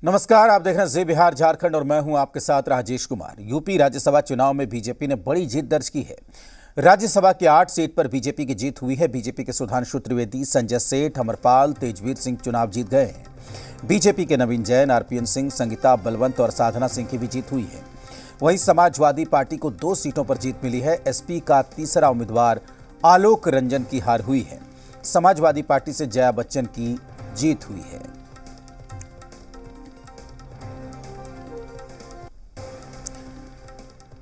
नमस्कार, आप देख रहे हैं जी बिहार झारखंड और मैं हूं आपके साथ राजेश कुमार। यूपी राज्यसभा चुनाव में बीजेपी ने बड़ी जीत दर्ज की है। राज्यसभा की 8 सीट पर बीजेपी की जीत हुई है। बीजेपी के सुधांशु त्रिवेदी, संजय सेठ, अमरपाल, तेजवीर सिंह चुनाव जीत गए हैं। बीजेपी के नवीन जैन, आरपीएन सिंह, संगीता बलवंत और साधना सिंह की भी जीत हुई है। वहीं समाजवादी पार्टी को 2 सीटों पर जीत मिली है। एसपी का तीसरा उम्मीदवार आलोक रंजन की हार हुई है। समाजवादी पार्टी से जया बच्चन की जीत हुई है।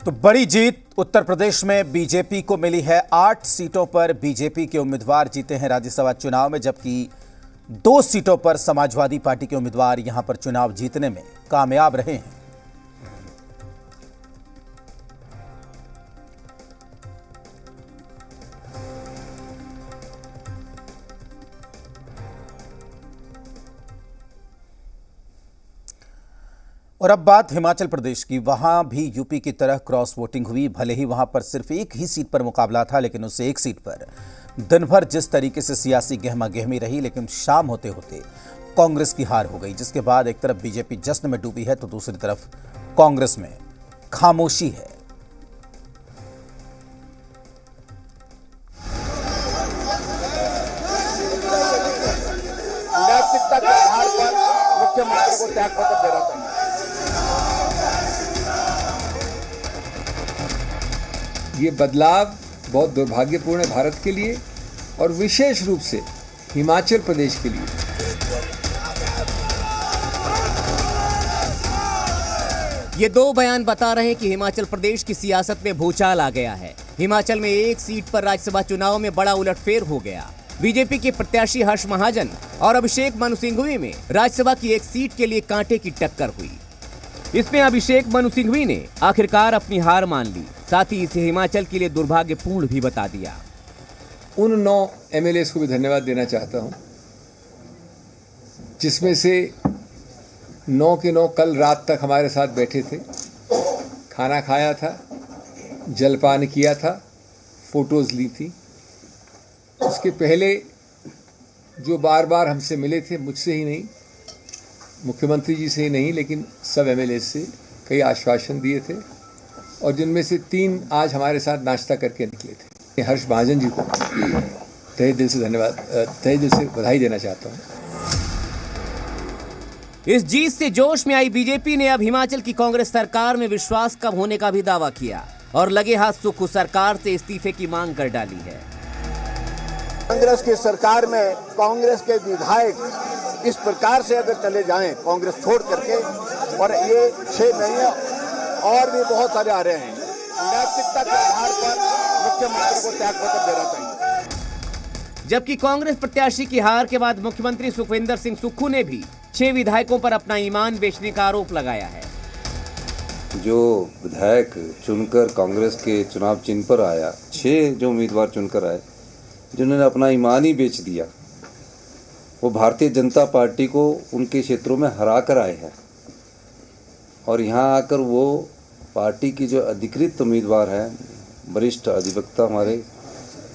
तो बड़ी जीत उत्तर प्रदेश में बीजेपी को मिली है। 8 सीटों पर बीजेपी के उम्मीदवार जीते हैं राज्यसभा चुनाव में, जबकि 2 सीटों पर समाजवादी पार्टी के उम्मीदवार यहां पर चुनाव जीतने में कामयाब रहे हैं। और अब बात हिमाचल प्रदेश की। वहां भी यूपी की तरह क्रॉस वोटिंग हुई। भले ही वहां पर सिर्फ एक ही सीट पर मुकाबला था, लेकिन उस एक सीट पर दिन भर जिस तरीके से सियासी गहमा गहमी रही, लेकिन शाम होते होते कांग्रेस की हार हो गई, जिसके बाद एक तरफ बीजेपी जश्न में डूबी है तो दूसरी तरफ कांग्रेस में खामोशी है। नैतिकता के आधार पर मुख्यमंत्री को त्यागपत्र देना चाहिए। ये बदलाव बहुत दुर्भाग्यपूर्ण है भारत के लिए और विशेष रूप से हिमाचल प्रदेश के लिए। ये 2 बयान बता रहे हैं कि हिमाचल प्रदेश की सियासत में भूचाल आ गया है। हिमाचल में एक सीट पर राज्यसभा चुनाव में बड़ा उलटफेर हो गया। बीजेपी के प्रत्याशी हर्ष महाजन और अभिषेक मनु सिंघवी में राज्यसभा की एक सीट के लिए कांटे की टक्कर हुई। इसमें अभिषेक मनु सिंघवी ने आखिरकार अपनी हार मान ली, साथ ही इसे हिमाचल के लिए दुर्भाग्यपूर्ण भी बता दिया। उन 9 एमएलएस को भी धन्यवाद देना चाहता हूं, जिसमें से 9 के 9 कल रात तक हमारे साथ बैठे थे, खाना खाया था, जलपान किया था, फोटोज ली थी। उसके पहले जो बार बार हमसे मिले थे, मुझसे ही नहीं, मुख्यमंत्री जी से ही नहीं, लेकिन सब एमएलए से कई आश्वासन दिए थे और जिनमें से 3 आज हमारे साथ नाश्ता करके निकले थे। हर्ष महाजन जी को तहे दिल से धन्यवाद, तहे दिल से बधाई देना चाहता हूँ। इस जीत से जोश में आई बीजेपी ने अब हिमाचल की कांग्रेस सरकार में विश्वास कम होने का भी दावा किया और लगे हाथ सुक्खू सरकार से इस्तीफे की मांग कर डाली है। कांग्रेस की सरकार में कांग्रेस के विधायक इस प्रकार से अगर चले जाएं कांग्रेस छोड़ करके, और ये 6 नहीं और भी बहुत सारे आ रहे हैं, नैतिकता के आधार पर मुख्यमंत्री को त्यागपत्र देना चाहिए। जबकि कांग्रेस प्रत्याशी की हार के बाद मुख्यमंत्री सुखविंदर सिंह सुक्खू ने भी 6 विधायकों पर अपना ईमान बेचने का आरोप लगाया है। जो विधायक चुनकर कांग्रेस के चुनाव चिन्ह पर आया, 6 जो उम्मीदवार चुनकर आए, जिन्होंने अपना ईमान ही बेच दिया, वो भारतीय जनता पार्टी को उनके क्षेत्रों में हरा कर आए हैं और यहाँ आकर वो पार्टी की जो अधिकृत उम्मीदवार हैं, वरिष्ठ अधिवक्ता, हमारे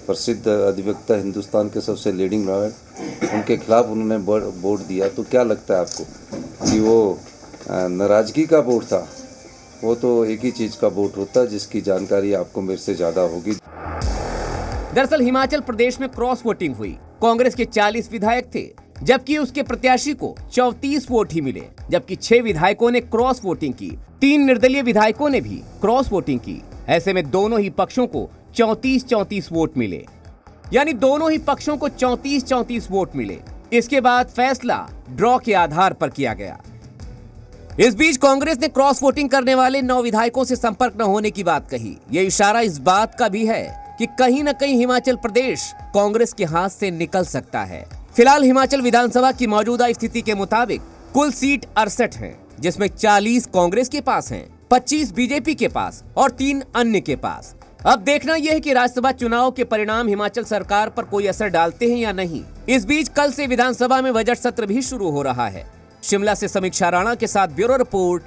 प्रसिद्ध अधिवक्ता, हिंदुस्तान के सबसे लीडिंग लॉयर, उनके खिलाफ उन्होंने वोट दिया। तो क्या लगता है आपको कि वो नाराज़गी का वोट था? वो तो एक ही चीज़ का वोट होता है, जिसकी जानकारी आपको मेरे से ज़्यादा होगी। दरअसल हिमाचल प्रदेश में क्रॉस वोटिंग हुई। कांग्रेस के 40 विधायक थे, जबकि उसके प्रत्याशी को 34 वोट ही मिले, जबकि 6 विधायकों ने क्रॉस वोटिंग की। 3 निर्दलीय विधायकों ने भी क्रॉस वोटिंग की। ऐसे में दोनों ही पक्षों को 34-34 वोट मिले, यानी दोनों ही पक्षों को 34-34 वोट मिले। इसके बाद फैसला ड्रॉ के आधार पर किया गया। इस बीच कांग्रेस ने क्रॉस वोटिंग करने वाले 9 विधायकों से संपर्क न होने की बात कही। यह इशारा इस बात का भी है कि कहीं न कहीं हिमाचल प्रदेश कांग्रेस के हाथ से निकल सकता है। फिलहाल हिमाचल विधानसभा की मौजूदा स्थिति के मुताबिक कुल सीट 68 हैं, जिसमें 40 कांग्रेस के पास हैं, 25 बीजेपी के पास और 3 अन्य के पास। अब देखना यह है कि राज्यसभा चुनाव के परिणाम हिमाचल सरकार पर कोई असर डालते हैं या नहीं। इस बीच कल से विधानसभा में बजट सत्र भी शुरू हो रहा है। शिमला से समीक्षा राणा के साथ ब्यूरो रिपोर्ट,